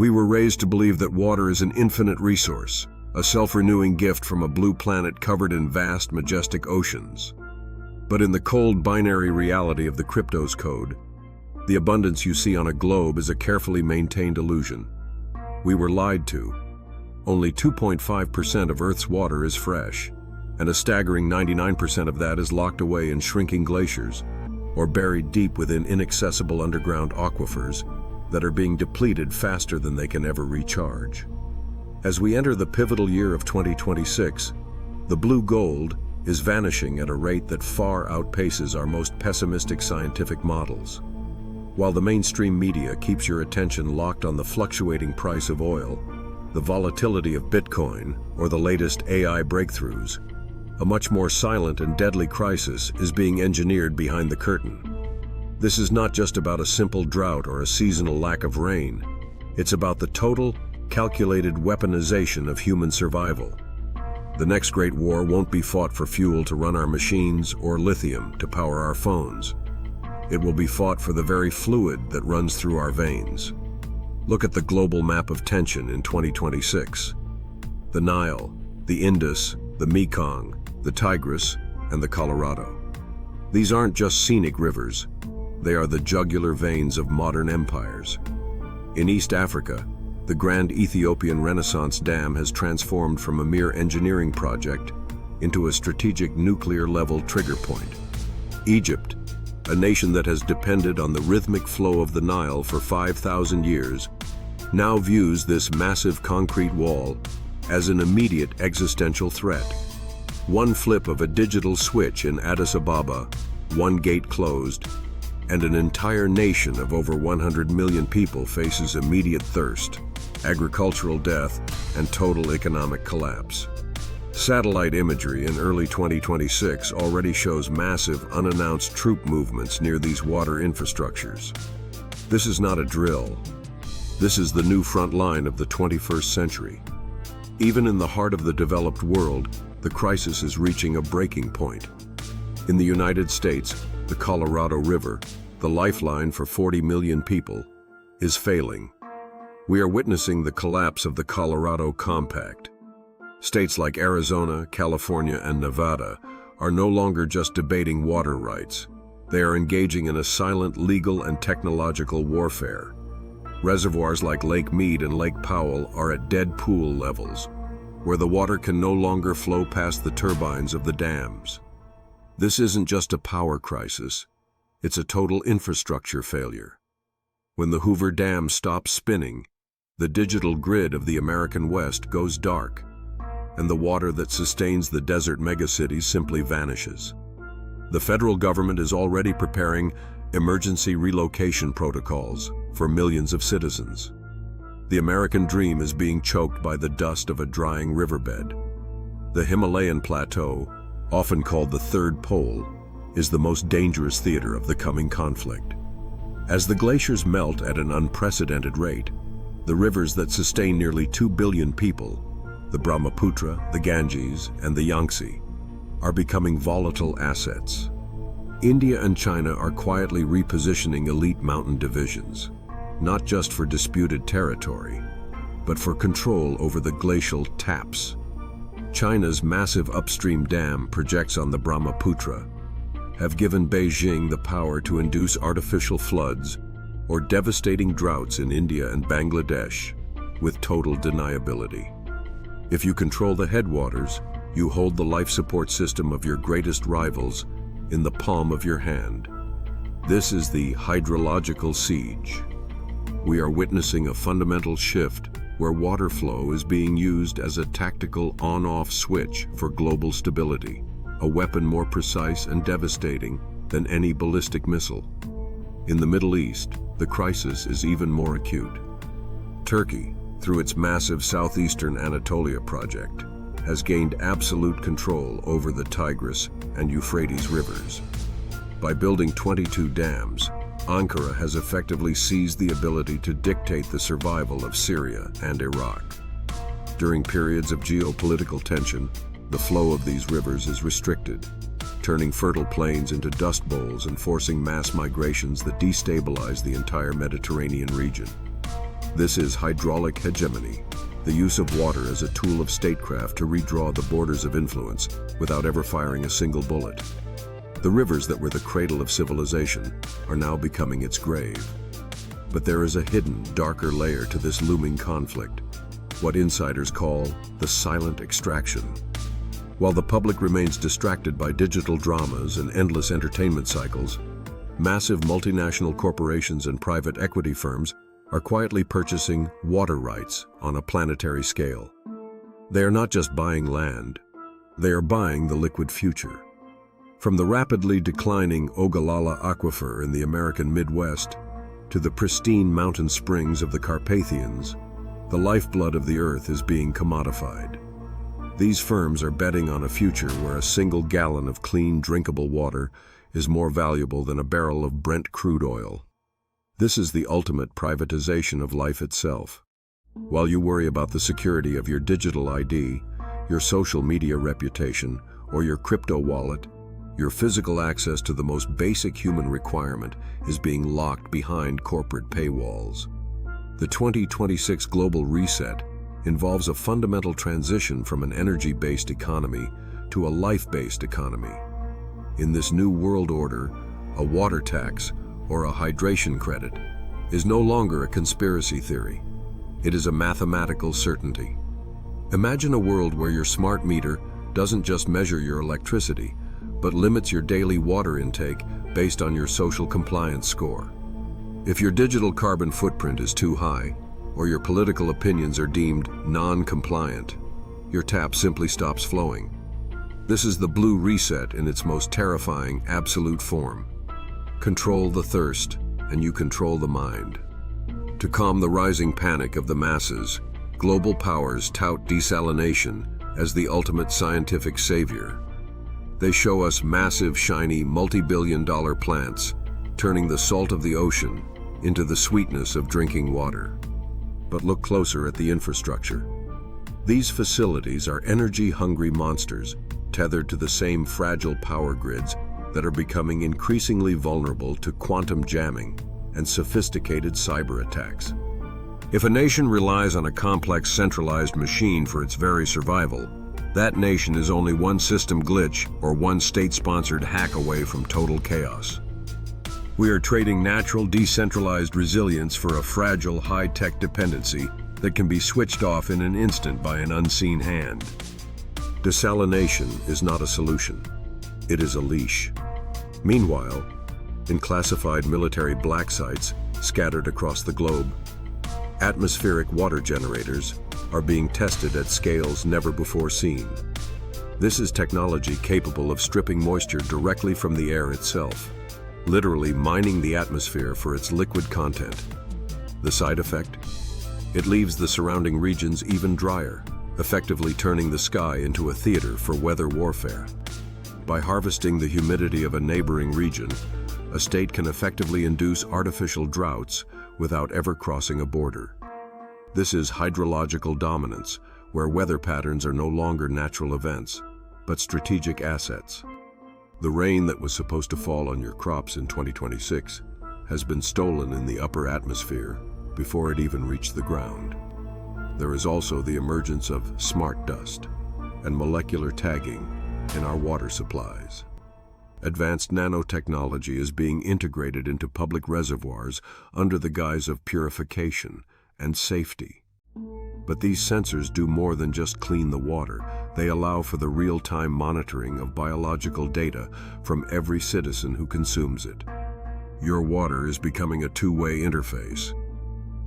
We were raised to believe that water is an infinite resource, a self-renewing gift from a blue planet covered in vast, majestic oceans. But in the cold binary reality of the cryptos code, the abundance you see on a globe is a carefully maintained illusion. We were lied to. Only 2.5% of Earth's water is fresh, and a staggering 99% of that is locked away in shrinking glaciers or buried deep within inaccessible underground aquifers that are being depleted faster than they can ever recharge. As we enter the pivotal year of 2026, the blue gold is vanishing at a rate that far outpaces our most pessimistic scientific models. While the mainstream media keeps your attention locked on the fluctuating price of oil, the volatility of Bitcoin, or the latest AI breakthroughs, a much more silent and deadly crisis is being engineered behind the curtain. This is not just about a simple drought or a seasonal lack of rain. It's about the total, calculated weaponization of human survival. The next great war won't be fought for fuel to run our machines or lithium to power our phones. It will be fought for the very fluid that runs through our veins. Look at the global map of tension in 2026. The Nile, the Indus, the Mekong, the Tigris, and the Colorado. These aren't just scenic rivers. They are the jugular veins of modern empires. In East Africa, the Grand Ethiopian Renaissance Dam has transformed from a mere engineering project into a strategic nuclear-level trigger point. Egypt, a nation that has depended on the rhythmic flow of the Nile for 5,000 years, now views this massive concrete wall as an immediate existential threat. One flip of a digital switch in Addis Ababa, one gate closed, and an entire nation of over 100 million people faces immediate thirst, agricultural death, and total economic collapse. Satellite imagery in early 2026 already shows massive, unannounced troop movements near these water infrastructures. This is not a drill. This is the new front line of the 21st century. Even in the heart of the developed world, the crisis is reaching a breaking point. In the United States, the Colorado River, the lifeline for 40 million people, is failing. We are witnessing the collapse of the Colorado Compact. States like Arizona, California, and Nevada are no longer just debating water rights. They are engaging in a silent legal and technological warfare. Reservoirs like Lake Mead and Lake Powell are at dead pool levels, where the water can no longer flow past the turbines of the dams. This isn't just a power crisis, it's a total infrastructure failure. When the Hoover Dam stops spinning, the digital grid of the American West goes dark, and the water that sustains the desert megacities simply vanishes. The federal government is already preparing emergency relocation protocols for millions of citizens. The American dream is being choked by the dust of a drying riverbed. The Himalayan plateau, often called the Third Pole, is the most dangerous theater of the coming conflict. As the glaciers melt at an unprecedented rate, the rivers that sustain nearly 2 billion people, the Brahmaputra, the Ganges, and the Yangtze, are becoming volatile assets. India and China are quietly repositioning elite mountain divisions, not just for disputed territory, but for control over the glacial taps. China's massive upstream dam projects on the Brahmaputra have given Beijing the power to induce artificial floods or devastating droughts in India and Bangladesh with total deniability. If you control the headwaters, you hold the life support system of your greatest rivals in the palm of your hand. This is the hydrological siege. We are witnessing a fundamental shift where water flow is being used as a tactical on-off switch for global stability, a weapon more precise and devastating than any ballistic missile. In the Middle East, the crisis is even more acute. Turkey, through its massive southeastern Anatolia project, has gained absolute control over the Tigris and Euphrates rivers. By building 22 dams, Ankara has effectively seized the ability to dictate the survival of Syria and Iraq. During periods of geopolitical tension, the flow of these rivers is restricted, turning fertile plains into dust bowls and forcing mass migrations that destabilize the entire Mediterranean region. This is hydraulic hegemony, the use of water as a tool of statecraft to redraw the borders of influence without ever firing a single bullet. The rivers that were the cradle of civilization are now becoming its grave. But there is a hidden, darker layer to this looming conflict, what insiders call the silent extraction. While the public remains distracted by digital dramas and endless entertainment cycles, massive multinational corporations and private equity firms are quietly purchasing water rights on a planetary scale. They are not just buying land, they are buying the liquid future. From the rapidly declining Ogallala aquifer in the American Midwest to the pristine mountain springs of the Carpathians, the lifeblood of the earth is being commodified. These firms are betting on a future where a single gallon of clean, drinkable water is more valuable than a barrel of Brent crude oil. This is the ultimate privatization of life itself. While you worry about the security of your digital ID, your social media reputation, or your crypto wallet, your physical access to the most basic human requirement is being locked behind corporate paywalls. The 2026 Global Reset involves a fundamental transition from an energy-based economy to a life-based economy. In this new world order, a water tax, or a hydration credit, is no longer a conspiracy theory. It is a mathematical certainty. Imagine a world where your smart meter doesn't just measure your electricity, but limits your daily water intake based on your social compliance score. If your digital carbon footprint is too high, or your political opinions are deemed non-compliant, your tap simply stops flowing. This is the blue reset in its most terrifying, absolute form. Control the thirst, and you control the mind. To calm the rising panic of the masses, global powers tout desalination as the ultimate scientific savior. They show us massive, shiny, multi-billion-dollar plants, turning the salt of the ocean into the sweetness of drinking water. But look closer at the infrastructure. These facilities are energy-hungry monsters, tethered to the same fragile power grids that are becoming increasingly vulnerable to quantum jamming and sophisticated cyber attacks. If a nation relies on a complex centralized machine for its very survival, that nation is only one system glitch or one state-sponsored hack away from total chaos. We are trading natural decentralized resilience for a fragile high-tech dependency that can be switched off in an instant by an unseen hand. Desalination is not a solution. It is a leash. Meanwhile, in classified military black sites scattered across the globe, atmospheric water generators are being tested at scales never before seen. This is technology capable of stripping moisture directly from the air itself, literally mining the atmosphere for its liquid content. The side effect? It leaves the surrounding regions even drier, effectively turning the sky into a theater for weather warfare. By harvesting the humidity of a neighboring region, a state can effectively induce artificial droughts without ever crossing a border. This is hydrological dominance, where weather patterns are no longer natural events, but strategic assets. The rain that was supposed to fall on your crops in 2026 has been stolen in the upper atmosphere before it even reached the ground. There is also the emergence of smart dust and molecular tagging in our water supplies. Advanced nanotechnology is being integrated into public reservoirs under the guise of purification and safety. But these sensors do more than just clean the water. They allow for the real-time monitoring of biological data from every citizen who consumes it. Your water is becoming a two-way interface.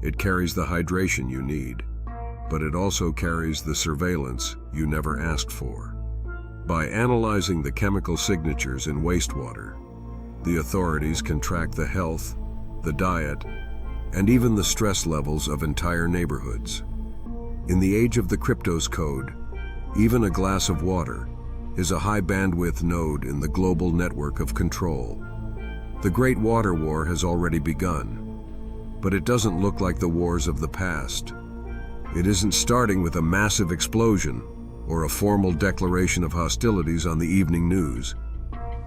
It carries the hydration you need, but it also carries the surveillance you never asked for. By analyzing the chemical signatures in wastewater, the authorities can track the health, the diet, and even the stress levels of entire neighborhoods. In the age of the cryptos code, even a glass of water is a high-bandwidth node in the global network of control. The Great Water War has already begun, but it doesn't look like the wars of the past. It isn't starting with a massive explosion or a formal declaration of hostilities on the evening news.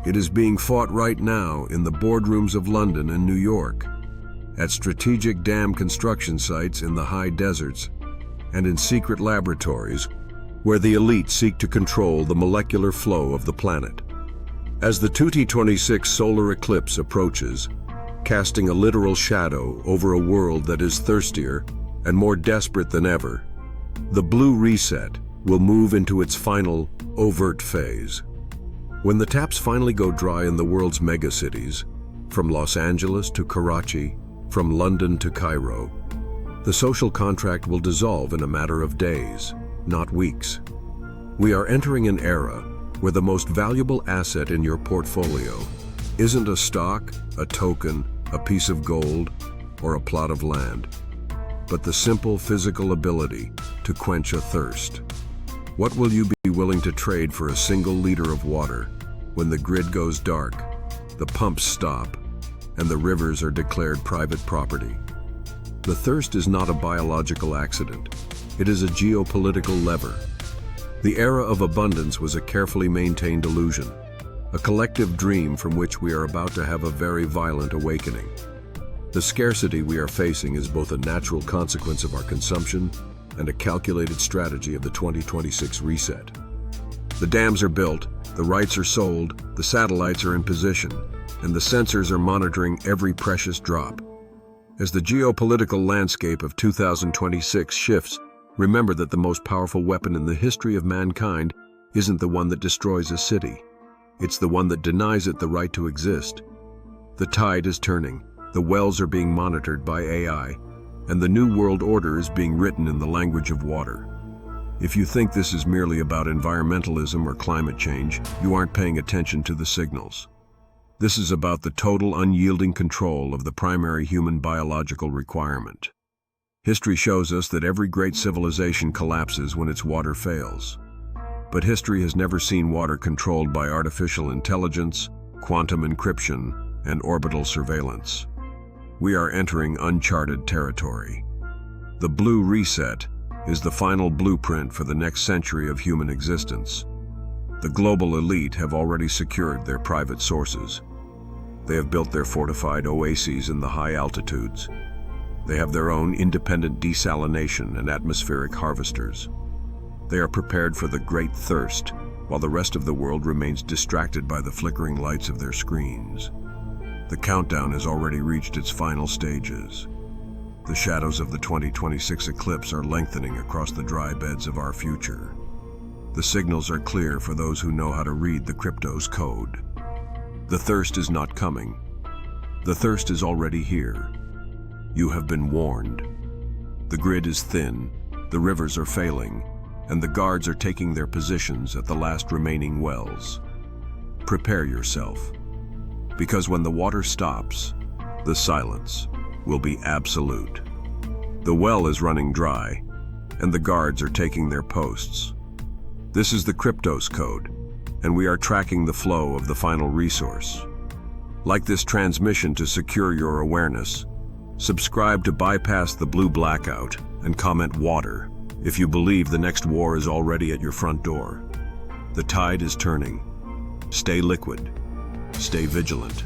It is being fought right now in the boardrooms of London and New York, at strategic dam construction sites in the high deserts, and in secret laboratories where the elite seek to control the molecular flow of the planet. As the 2026 solar eclipse approaches, casting a literal shadow over a world that is thirstier and more desperate than ever, the blue reset will move into its final, overt phase. When the taps finally go dry in the world's megacities, from Los Angeles to Karachi, from London to Cairo, the social contract will dissolve in a matter of days, not weeks. We are entering an era where the most valuable asset in your portfolio isn't a stock, a token, a piece of gold, or a plot of land, but the simple physical ability to quench a thirst. What will you be willing to trade for a single liter of water when the grid goes dark, the pumps stop, and the rivers are declared private property? The thirst is not a biological accident. It is a geopolitical lever. The era of abundance was a carefully maintained illusion, a collective dream from which we are about to have a very violent awakening. The scarcity we are facing is both a natural consequence of our consumption and a calculated strategy of the 2026 reset. The dams are built, the rights are sold, the satellites are in position, and the sensors are monitoring every precious drop. As the geopolitical landscape of 2026 shifts, remember that the most powerful weapon in the history of mankind isn't the one that destroys a city. It's the one that denies it the right to exist. The tide is turning, the wells are being monitored by AI, and the new world order is being written in the language of water. If you think this is merely about environmentalism or climate change, you aren't paying attention to the signals. This is about the total unyielding control of the primary human biological requirement. History shows us that every great civilization collapses when its water fails. But history has never seen water controlled by artificial intelligence, quantum encryption, and orbital surveillance. We are entering uncharted territory. The blue reset is the final blueprint for the next century of human existence. The global elite have already secured their private sources. They have built their fortified oases in the high altitudes. They have their own independent desalination and atmospheric harvesters. They are prepared for the great thirst, while the rest of the world remains distracted by the flickering lights of their screens. The countdown has already reached its final stages. The shadows of the 2026 eclipse are lengthening across the dry beds of our future. The signals are clear for those who know how to read the crypto's code. The thirst is not coming. The thirst is already here. You have been warned. The grid is thin, the rivers are failing, and the guards are taking their positions at the last remaining wells. Prepare yourself, because when the water stops, the silence will be absolute. The well is running dry, and the guards are taking their posts. This is the cryptos code, and we are tracking the flow of the final resource. Like this transmission to secure your awareness, subscribe to bypass the blue blackout and comment water if you believe the next war is already at your front door. The tide is turning. Stay liquid. Stay vigilant.